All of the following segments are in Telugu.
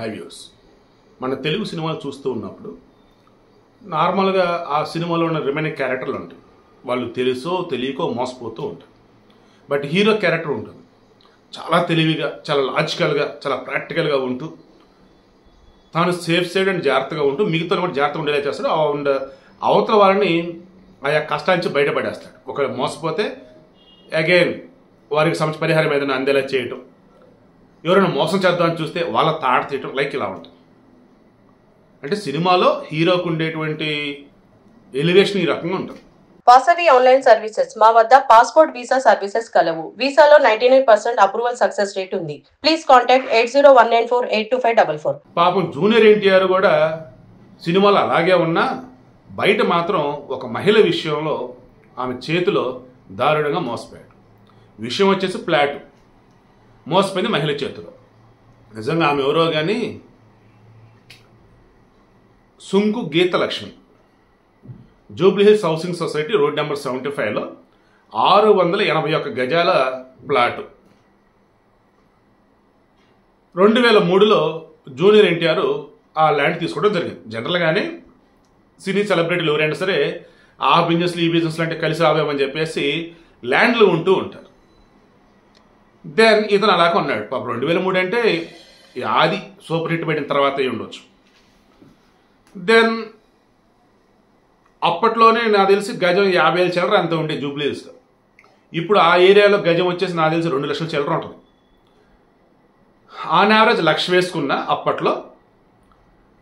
హై వ్యూస్ మన తెలుగు సినిమాలు చూస్తూ ఉన్నప్పుడు నార్మల్గా ఆ సినిమాలో ఉన్న రిమైనింగ్ క్యారెక్టర్లు ఉంటాయి. వాళ్ళు తెలుసో తెలియకో మోసపోతూ ఉంటారు. బట్ హీరో క్యారెక్టర్ ఉంటుంది చాలా తెలివిగా, చాలా లాజికల్గా, చాలా ప్రాక్టికల్గా ఉంటూ తాను సేఫ్ సైడ్ అండ్ జాగ్రత్తగా ఉంటూ మిగతా కూడా జాగ్రత్తగా ఉండేలా చేస్తాడు. అండ్ అవతల వాళ్ళని ఆయా కష్టాల నుంచి బయటపడేస్తాడు. ఒకవేళ మోసపోతే అగైన్ వారికి సంబంధించిన పరిహారం ఏదైనా అందేలా చేయటం, ఎవరైనా మోసం చేద్దామని చూస్తే వాళ్ళ తాట తీయటం, లైక్ ఇలా ఉంటుంది. అంటే సినిమాలో హీరోకు ఉండేటువంటి ఎలివేషన్ ఈ రకంగా ఉంటుంది. వాసవి ఆన్లైన్ సర్వీసెస్ మా వద్ద పాస్పోర్ట్ వీసా సర్వీసెస్ కలవు. వీసాలో 99% అప్రూవల్ సక్సెస్ రేట్ ఉంది. Please contact 8019482544. పాపం జూనియర్ ఎన్టీఆర్ కూడా సినిమాలో అలాగే ఉన్నా బయట మాత్రం ఒక మహిళ విషయంలో ఆమె చేతిలో దారుణంగా మోసపోయాడు. విషయం వచ్చేసి ఫ్లాట్ మోసపోయింది మహిళ చేతిలో. నిజంగా ఆమె ఎవరో కానీ Sunku Geethalakshmi, Jubilee Hills housing society road number 75లో 681 గజాల ప్లాటు 2003లో జూనియర్ ఎన్టీఆర్ ఆ ల్యాండ్ తీసుకోవడం జరిగింది. జనరల్గానే సినీ సెలబ్రిటీలు ఎవరైనా సరే ఆ బిజినెస్లు ఈ బిజినెస్లు అంటే కలిసి రావేమని చెప్పేసి ల్యాండ్లు ఉంటూ ఉంటారు. దెన్ ఇతను అలా కొన్నాడు. పాపం 2003 అంటే ఆది సూపర్ హిట్ పెట్టిన తర్వాత అయి ఉండొచ్చు. దెన్ అప్పట్లోనే నాకు తెలిసి గజం 50,000 చిల్లర అంత ఉండే జూబ్లీహిల్స్లో. ఇప్పుడు ఆ ఏరియాలో గజం వచ్చేసి నాకు తెలిసి 2 లక్షల చిల్లర ఉంటుంది. ఆన్ యావరేజ్ 1,00,000 వేసుకున్న అప్పట్లో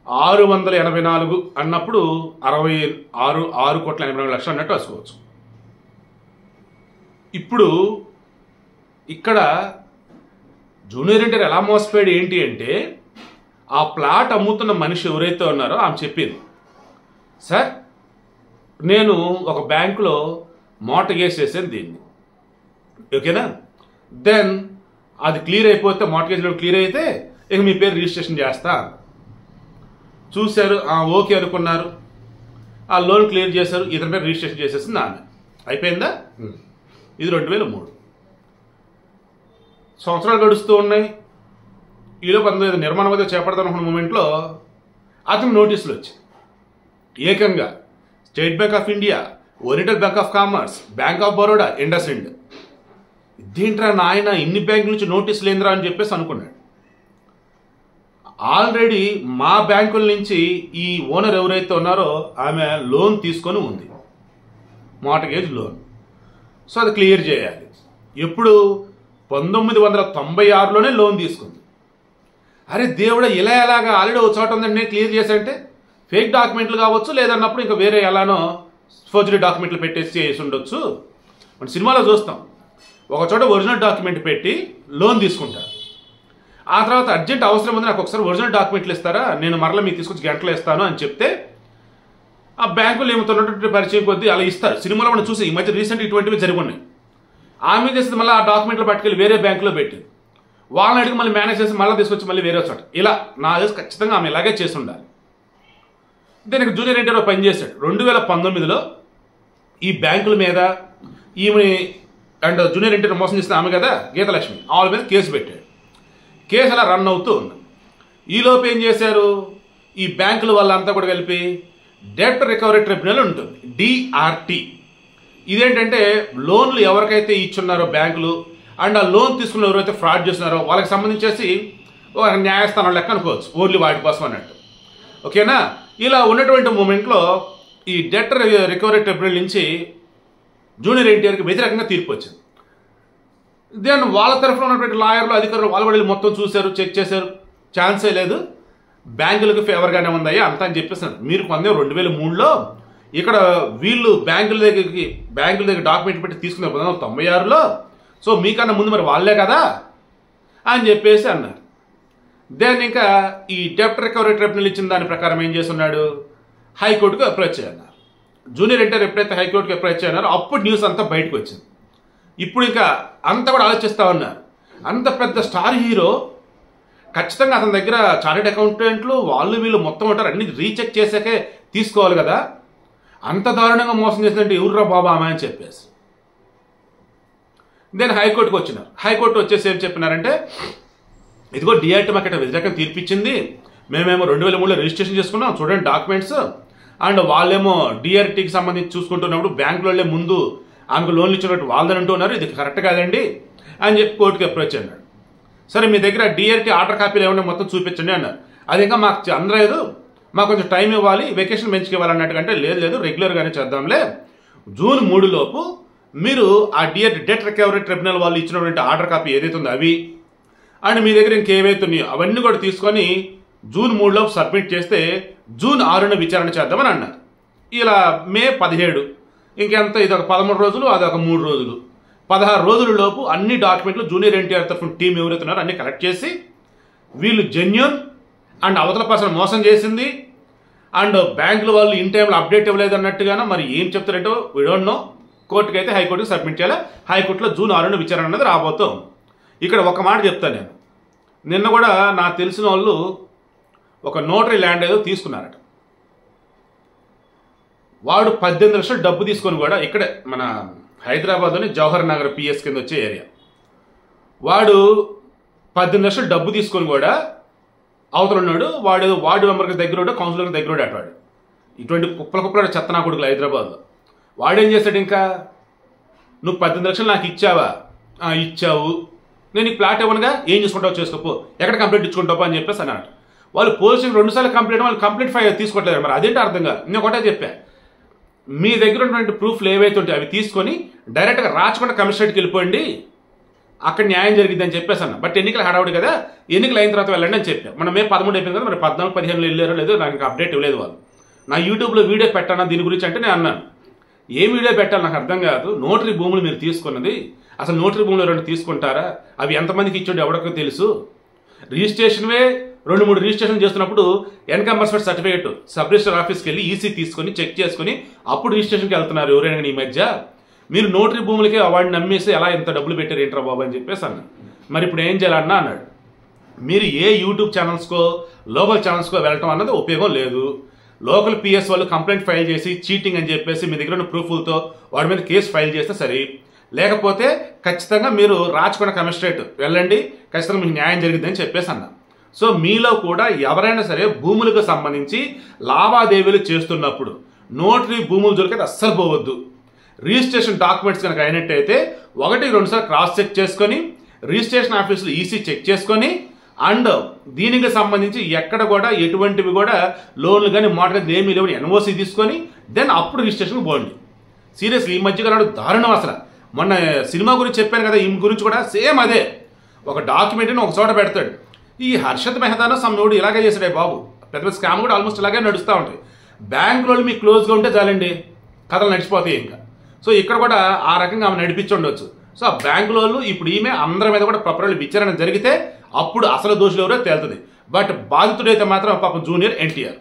684 అన్నప్పుడు 6,84,00,000 అన్నట్టు వేసుకోవచ్చు. ఇప్పుడు ఇక్కడ జూనియర్ ఎన్టీఆర్ ఎలా మోసపోయాడు ఏంటి అంటే, ఆ ప్లాట్ అమ్ముతున్న మనిషి ఎవరైతే ఉన్నారో ఆమె చెప్పింది, సార్ నేను ఒక బ్యాంకులో మార్టగేజ్ చేసాను దీన్ని, ఓకేనా, దెన్ అది క్లియర్ అయిపోతే మార్టగేజ్ లోన్ క్లియర్ అయితే ఇక మీ పేరు రిజిస్ట్రేషన్ చేస్తా. చూశారు, ఓకే అనుకున్నారు, ఆ లోన్ క్లియర్ చేశారు, ఇతని పేరు రిజిస్ట్రేషన్ చేసేసింది ఆమె. అయిపోయిందా? ఇది 2003. సంవత్సరాలు గడుస్తూ ఉన్నాయి. ఈలోపు అందులో నిర్మాణం అయితే చేపడతానుకున్న మూమెంట్లో అతను నోటీసులు వచ్చాయి. ఏకంగా State Bank of India, Oriental Bank of Commerce, Bank of Baroda, IndusInd, ఇదేంట్రా నాయన ఇన్ని బ్యాంకుల నుంచి నోటీసులు ఏంద్రా అని చెప్పేసి అనుకున్నాడు. ఆల్రెడీ మా బ్యాంకుల నుంచి ఈ ఓనర్ ఎవరైతే ఉన్నారో ఆమె లోన్ తీసుకొని ఉంది, మార్టగేజ్ లోన్. సో అది క్లియర్ చేయాలి. ఎప్పుడు 1996లోనే లోన్ తీసుకుంది. అరే దేవుడా, ఇలా ఎలాగా ఆల్రెడీ ఒక చోట ఉందండి నేను క్లియర్ చేశానంటే ఫేక్ డాక్యుమెంట్లు కావచ్చు, లేదన్నప్పుడు ఇంకా వేరే ఎలానో ఫోర్జరీ డాక్యుమెంట్లు పెట్టేసి చేసి ఉండొచ్చు. మన సినిమాలో చూస్తాం, ఒక చోట ఒరిజినల్ డాక్యుమెంట్ పెట్టి లోన్ తీసుకుంటారు. ఆ తర్వాత అర్జెంట్ అవసరం ఉంది, నాకు ఒకసారి ఒరిజినల్ డాక్యుమెంట్లు ఇస్తారా, నేను మరలా మీకు తీసుకొచ్చి గంటలో ఇస్తాను అని చెప్తే ఆ బ్యాంకులు ఏమవుతున్నటువంటి పరిచయం కొద్దీ అలా ఇస్తారు. సినిమాలో మనం చూసి ఈ మధ్య రీసెంట్ ఇటువంటివి జరిగి ఉన్నాయి. ఆమె చేసేది మళ్ళీ ఆ డాక్యుమెంట్లు పట్టుకెళ్ళి వేరే బ్యాంకులో పెట్టింది. వాళ్ళని అడిగి మళ్ళీ మేనేజ్ చేసి మళ్ళీ తీసుకొచ్చి మళ్ళీ వేరే చోట, ఇలా నా చేసి ఖచ్చితంగా ఆమె ఇలాగే చేసి ఉండాలి. దీనికి జూనియర్ ఎన్టీఆర్ పనిచేశాడు. 2019లో ఈ బ్యాంకుల మీద ఈమె అండ్ జూనియర్ ఎన్టీఆర్ మోసం చేసిన ఆమె కదా గీతలక్ష్మి, వాళ్ళ మీద కేసు పెట్టాడు. కేసు అలా రన్ అవుతూ ఉంది. ఈలోపు ఏం చేశారు, ఈ బ్యాంకుల వాళ్ళంతా కూడా కలిపి డెట్ రికవరీ ట్రిబ్యునల్ ఉంటుంది, డిఆర్టీ. ఇదేంటంటే లోన్లు ఎవరికైతే ఇచ్చున్నారో బ్యాంకులు అండ్ ఆ లోన్ తీసుకున్న ఎవరైతే ఫ్రాడ్ చేస్తున్నారో వాళ్ళకి సంబంధించేసి ఒక న్యాయస్థానం లెక్క అనుకోవచ్చు, ఓన్లీ వాటి కోసం అన్నట్టు, ఓకేనా. ఇలా ఉన్నటువంటి మూమెంట్లో ఈ డెట్ రికవరీ ట్రిబ్యునల్ నుంచి జూనియర్ ఎన్టీఆర్కి వ్యతిరేకంగా తీర్పు వచ్చింది. దెన్ వాళ్ళ తరఫున ఉన్నటువంటి లాయర్లు, అధికారులు వాళ్ళు వెళ్ళి మొత్తం చూశారు, చెక్ చేశారు, ఛాన్సే లేదు, బ్యాంకులకు ఫేవర్గానే ఉందయ్యా అంతా అని చెప్పేసారు. మీరు పొందే 2003లో ఇక్కడ వీళ్ళు బ్యాంకుల దగ్గర డాక్యుమెంట్ పెట్టి తీసుకున్నారు 1996లో, సో మీకన్నా ముందు మరి వాళ్ళే కదా అని చెప్పేసి అన్నారు. దెన్ ఇంకా ఈ డెట్ రికవరీ ట్రిబ్యునల్ ఇచ్చిన దాని ప్రకారం ఏం చేస్తున్నాడు, హైకోర్టుకు అప్రోచ్ చేయన్నారు. జూనియర్ ఎన్టీఆర్ ఎప్పుడైతే హైకోర్టుకు అప్రోచ్ చేయన్నారో అప్పుడు న్యూస్ అంతా బయటకు వచ్చింది. ఇప్పుడు ఇంకా అంతా కూడా ఆలోచిస్తూ ఉన్నారు, అంత పెద్ద స్టార్ హీరో ఖచ్చితంగా అతని దగ్గర చార్టెడ్ అకౌంటెంట్లు వాళ్ళు వీళ్ళు మొత్తం ఉంటారు, అన్ని రీచెక్ చేసాకే తీసుకోవాలి కదా, అంత దారుణంగా మోసం చేసినట్టు ఎవర్రా బాబా ఆమె అని చెప్పేసి దెన్ హైకోర్టుకు వచ్చినారు. హైకోర్టు వచ్చేసి ఏం చెప్పినారంటే ఇదిగో డిఆర్టీ మాకు వ్యతిరేకంగా తీర్పిచ్చింది, మేమేమో 2003లో రిజిస్ట్రేషన్ చేసుకున్నాం, చూడండి డాక్యుమెంట్స్. అండ్ వాళ్ళేమో డిఆర్టీకి సంబంధించి చూసుకుంటున్నప్పుడు బ్యాంకుల వాళ్ళే ముందు ఆమెకు లోన్లు ఇచ్చినట్టు వాళ్ళని అంటున్నారు, ఇది కరెక్ట్ కాదండి అని చెప్పి కోర్టుకి అప్రోచ్ అన్నాడు. సరే మీ దగ్గర డిఆర్టీ ఆర్డర్ కాపీలు ఏమన్నా మొత్తం చూపించండి అన్నారు. అది ఇంకా మాకు అందలేదు, మాకు కొంచెం టైం ఇవ్వాలి, వెకేషన్ బెంచ్కి ఇవ్వాలన్నట్టుకంటే లేదు రెగ్యులర్గానే చేద్దాంలే, జూన్ 3 లోపు మీరు ఆ డిఆర్టీ డెట్ రికవరీ ట్రిబ్యునల్ వాళ్ళు ఇచ్చినటువంటి ఆర్డర్ కాపీ ఏదైతే ఉందో అవి అండ్ మీ దగ్గర ఇంకేవైతే ఉన్నాయో అవన్నీ కూడా తీసుకొని జూన్ 3 లోపు సబ్మిట్ చేస్తే జూన్ 6న విచారణ చేద్దామని అన్నారు. ఇలా మే 17 ఇంకెంత, ఇదొక 13 రోజులు, అదొక 3 రోజులు, 16 రోజుల లోపు అన్ని డాక్యుమెంట్లు జూనియర్ ఎన్టీఆర్ తరఫున టీం ఎవరైతే ఉన్నారో అన్ని కలెక్ట్ చేసి వీళ్ళు జెన్యూన్ అండ్ అవతల పర్సన్ మోసం చేసింది అండ్ బ్యాంకుల వాళ్ళు ఇన్ టైంలో అప్డేట్ ఇవ్వలేదు అన్నట్టుగానో మరి ఏం చెప్తారంటో వీ డోంట్ నో. కోర్టుకి అయితే హైకోర్టుకి సబ్మిట్ చేయాలి. హైకోర్టులో జూన్ 6న విచారణ అనేది రాబోతాం. ఇక్కడ ఒక మాట చెప్తాను నేను, నిన్న కూడా నాకు తెలిసిన వాళ్ళు ఒక నోటరీ ల్యాండ్ ఏదో తీసుకున్నారట. వాడు 18 లక్షలు డబ్బు తీసుకొని కూడా ఇక్కడే మన హైదరాబాద్లోని జవహర్ నగర్ పిఎస్ కింద వచ్చే ఏరియా, వాడు 18 లక్షలు డబ్బు తీసుకొని కూడా అవతల ఉన్నాడు. వాడు వార్డు మెంబర్కి దగ్గర కౌన్సిలర్కి దగ్గర అటాడు. ఇటువంటి కుప్పల చెత్తనా కొడుకులు హైదరాబాద్లో. వాడేం చేశాడు, ఇంకా నువ్వు 18 లక్షలు నాకు ఇచ్చావా, ఇచ్చావు, నేను ఈ ప్లాట్ ఇవ్వనుగా, ఏం చేసుకుంటావు చేసుకోపో, ఎక్కడ కంప్లైంట్ ఇచ్చుకుంటావు అని చెప్పేసి అన్నాడు. వాళ్ళు పోలీసులు 2 సార్లు కంప్లైంట్, వాళ్ళు కంప్లైంట్ ఫైల్ తీసుకోవట్లేదు. మరి అదేంటి అర్థం కాదు. నేను ఒకటే చెప్పా, మీ దగ్గర ఉన్నటువంటి ప్రూఫ్లు ఏవైతే ఉంటాయో అవి తీసుకొని డైరెక్ట్గా రాచకొండ కమిషనరేట్కి వెళ్ళిపోండి, అక్కడ న్యాయం జరిగిద్దని చెప్పేసి అన్న. బట్ ఎన్నికలు హడావుడి కదా, ఎన్నికలు అయిన తర్వాత వెళ్ళండి అని చెప్పాను. మనం మే 13 అయిపోయింది కదా, మరి 14, 15 వెళ్ళారో లేదో నాకు ఇంకా అప్డేట్ ఇవ్వలేదు వాళ్ళు. నా యూట్యూబ్లో వీడియో పెట్టాను దీని గురించి అంటే నేను అన్నాను, ఏ వీడియో పెట్టాలి నాకు అర్థం కాదు. నోటరీ భూములు మీరు తీసుకున్నది, అసలు నోటరీ భూములు 2 తీసుకుంటారా, అవి ఎంతమందికి ఇచ్చాడు ఎవరికో తెలుసు. రిజిస్ట్రేషన్వే 2-3 రిజిస్ట్రేషన్ చేస్తున్నప్పుడు ఎన్కంబర్స్మెంట్ సర్టిఫికేట్ సబ్ రిజిస్టర్ ఆఫీస్కి వెళ్ళి ఈసీ తీసుకొని చెక్ చేసుకుని అప్పుడు రిజిస్ట్రేషన్కి వెళ్తున్నారు ఎవరైనా ఈ మధ్య. మీరు నోటరీ భూములకి వాడిని నమ్మేసి ఎలా ఇంత డబ్బులు పెట్టారు ఏంట్రా బాబు అని చెప్పేసి అన్న. మరి ఇప్పుడు ఏం చేయాలన్నా అన్నాడు, మీరు ఏ యూట్యూబ్ ఛానల్స్కో లోకల్ ఛానల్స్కో వెళ్ళటం అన్నది ఉపయోగం లేదు. లోకల్ పిఎస్ వాళ్ళు కంప్లైంట్ ఫైల్ చేసి చీటింగ్ అని చెప్పేసి మీ దగ్గర ఉన్న ప్రూఫ్లతో వాడి మీద కేసు ఫైల్ చేస్తే సరే, లేకపోతే ఖచ్చితంగా మీరు రాచకొండ కమిషనరేట్ వెళ్ళండి, ఖచ్చితంగా మీకు న్యాయం జరిగిద్దని చెప్పేసి అన్నా. సో మీలో కూడా ఎవరైనా సరే భూములకు సంబంధించి లావాదేవీలు చేస్తున్నప్పుడు నోటరీ భూములు దొరికేది అస్సలు పోవద్దు. రిజిస్ట్రేషన్ డాక్యుమెంట్స్ కనుక అయినట్టయితే 1-2 సార్లు క్రాస్ చెక్ చేసుకొని రిజిస్ట్రేషన్ ఆఫీసులో ఈసీ చెక్ చేసుకొని అండ్ దీనికి సంబంధించి ఎక్కడ కూడా ఎటువంటివి కూడా లోన్లు కానీ మార్గేజ్ ఏమీ లేవని ఎన్ఓసి తీసుకొని దెన్ అప్పుడు రిజిస్ట్రేషన్కి పోండి. సీరియస్లీ ఈ మధ్యకాలంలో దారుణం అసలు. మొన్న సినిమా గురించి చెప్పాను కదా, ఈ గురించి కూడా సేమ్ అదే. ఒక డాక్యుమెంట్ని ఒక చోట పెడతాడు. ఈ హర్షత్ మెహతానో సమ్ముడు ఇలాగే చేశాడే బాబు. పెద్ద స్కామ్ కూడా ఆల్మోస్ట్ ఇలాగే నడుస్తూ ఉంటాయి. బ్యాంకులో మీకు క్లోజ్గా ఉంటే చాలండి, కథలు నడిచిపోతాయి ఇంకా. సో ఇక్కడ కూడా ఆ రకంగా ఆమె నడిపించి ఉండొచ్చు. సో ఆ బ్యాంకుల వాళ్ళు ఇప్పుడు ఈమె అందరి మీద కూడా ప్రాపర్లీ విచారణ జరిగితే అప్పుడు అసలు దోషులు ఎవరో తేలుతుంది. బట్ బాధితుడైతే మాత్రం పాపం జూనియర్ ఎన్టీఆర్.